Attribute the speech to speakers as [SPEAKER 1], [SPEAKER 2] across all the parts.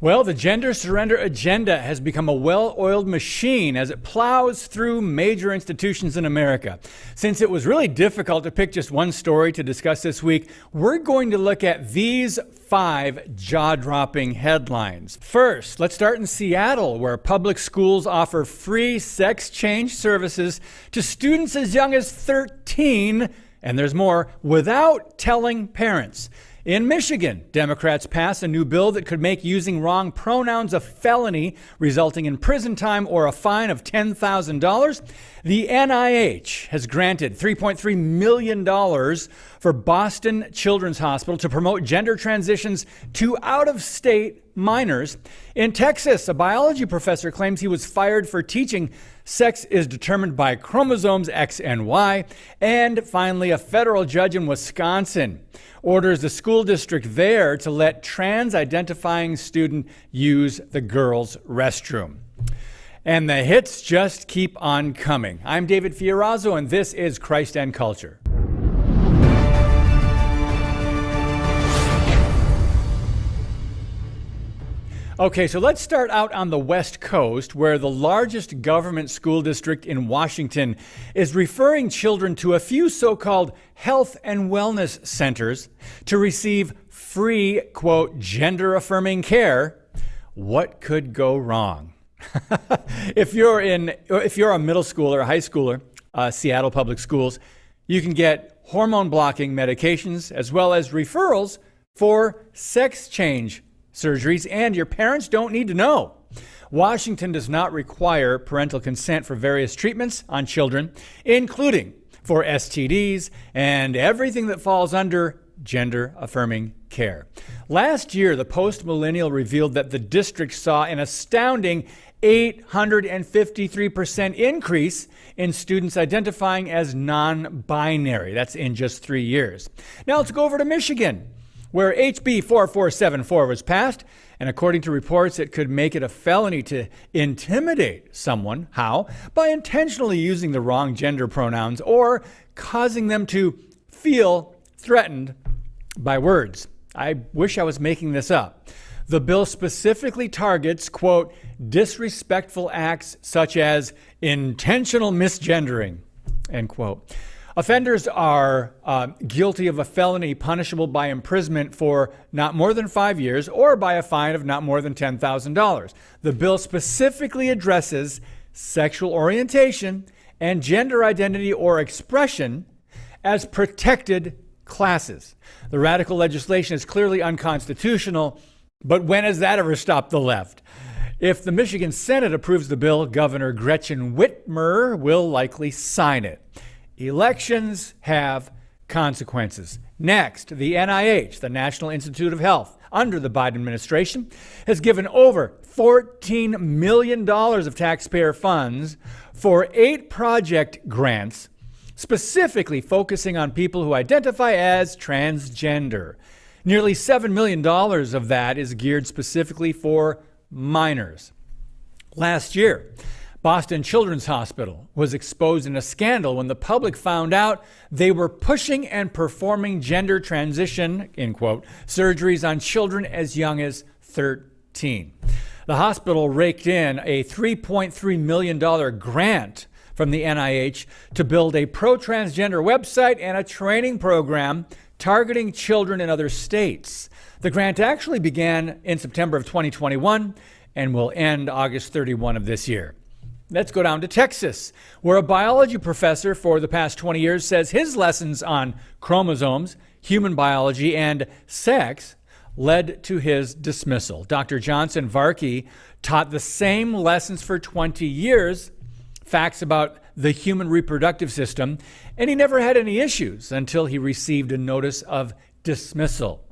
[SPEAKER 1] Well, the gender surrender agenda has become a well-oiled machine as it plows through major institutions in America. Since it was really difficult to pick just one story to discuss this week, we're going to look at these 5 jaw-dropping headlines. First, let's start in Seattle, where public schools offer free sex change services to students as young as 13, and there's more, without telling parents. In Michigan, Democrats pass a new bill that could make using wrong pronouns a felony, resulting in prison time or a fine of $10,000. The NIH has granted $3.3 million for Boston Children's Hospital to promote gender transitions to out-of-state minors. In Texas, a biology professor claims he was fired for teaching sex is determined by chromosomes X and Y. And finally, a federal judge in Wisconsin orders the school district there to let trans-identifying student use the girls' restroom. And the hits just keep on coming. I'm David Fiorazzo, and this is Christ and Culture. Okay, so let's start out on the West Coast, where the largest government school district in Washington is referring children to a few so-called health and wellness centers to receive free, quote, gender-affirming care. What could go wrong? If you're a middle schooler, a high schooler, Seattle Public Schools, you can get hormone-blocking medications as well as referrals for sex change surgeries, and your parents don't need to know. Washington does not require parental consent for various treatments on children, including for STDs and everything that falls under gender-affirming care. Last year, the Post-Millennial revealed that the district saw an astounding 853% increase in students identifying as non-binary. That's in just 3 years. Now let's go over to Michigan, where HB 4474 was passed, and according to reports, it could make it a felony to intimidate someone. How? By intentionally using the wrong gender pronouns or causing them to feel threatened by words. I wish I was making this up. The bill specifically targets, quote, disrespectful acts such as intentional misgendering, end quote. Offenders are guilty of a felony punishable by imprisonment for not more than 5 years or by a fine of not more than $10,000. The bill specifically addresses sexual orientation and gender identity or expression as protected classes. The radical legislation is clearly unconstitutional, but when has that ever stopped the left? If the Michigan Senate approves the bill, Governor Gretchen Whitmer will likely sign it. Elections have consequences. Next, the NIH, the National Institute of Health, under the Biden administration, has given over $14 million of taxpayer funds for 8 project grants, specifically focusing on people who identify as transgender. Nearly $7 million of that is geared specifically for minors. Last year, Boston Children's Hospital was exposed in a scandal when the public found out they were pushing and performing gender transition, end quote, surgeries on children as young as 13. The hospital raked in a $3.3 million grant from the NIH to build a pro-transgender website and a training program targeting children in other states. The grant actually began in September of 2021 and will end August 31 of this year. Let's go down to Texas, where a biology professor for the past 20 years says his lessons on chromosomes, human biology, and sex led to his dismissal. Dr. Johnson Varkey taught the same lessons for 20 years, facts about the human reproductive system, and he never had any issues until he received a notice of dismissal.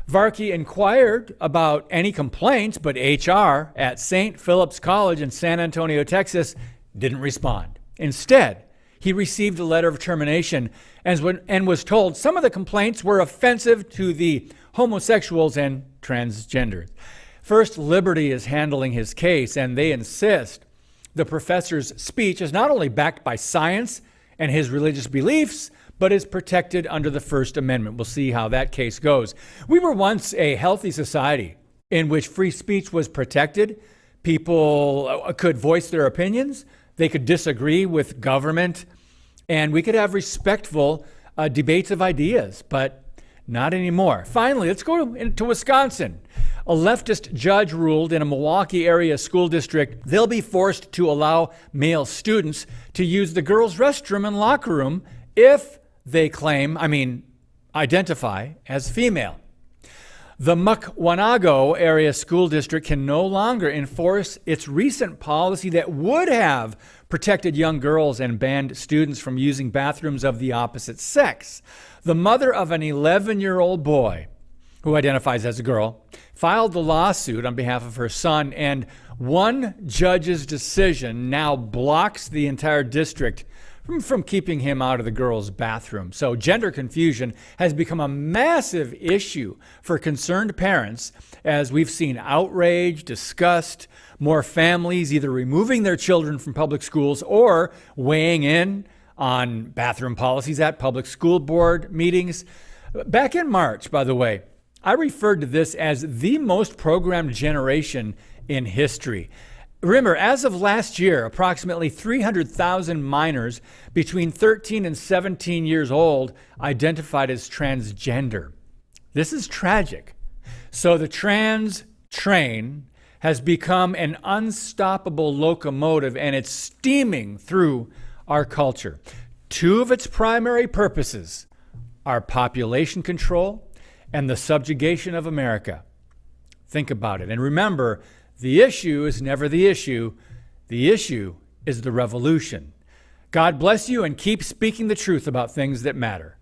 [SPEAKER 1] Varkey inquired about any complaints, but HR at St. Philip's College in San Antonio, Texas, didn't respond. Instead, he received a letter of termination and was told some of the complaints were offensive to the homosexuals and transgenders. First Liberty is handling his case, and they insist the professor's speech is not only backed by science and his religious beliefs, but is protected under the First Amendment. We'll see how that case goes. We were once a healthy society in which free speech was protected. People could voice their opinions. They could disagree with government. And we could have respectful debates of ideas, but not anymore. Finally, let's go to Wisconsin. A leftist judge ruled in a Milwaukee area school district they'll be forced to allow male students to use the girls' restroom and locker room if they identify as female. The Mukwonago area school district can no longer enforce its recent policy that would have protected young girls and banned students from using bathrooms of the opposite sex. The mother of an 11-year-old boy who identifies as a girl filed the lawsuit on behalf of her son, and one judge's decision now blocks the entire district from keeping him out of the girls' bathroom. So gender confusion has become a massive issue for concerned parents, as we've seen outrage, disgust, more families either removing their children from public schools or weighing in on bathroom policies at public school board meetings. Back in March, by the way, I referred to this as the most programmed generation in history. Remember, as of last year, approximately 300,000 minors between 13 and 17 years old identified as transgender. This is tragic. So the trans train has become an unstoppable locomotive, and it's steaming through our culture. Two of its primary purposes are population control and the subjugation of America. Think about it. And remember, the issue is never the issue. The issue is the revolution. God bless you, and keep speaking the truth about things that matter.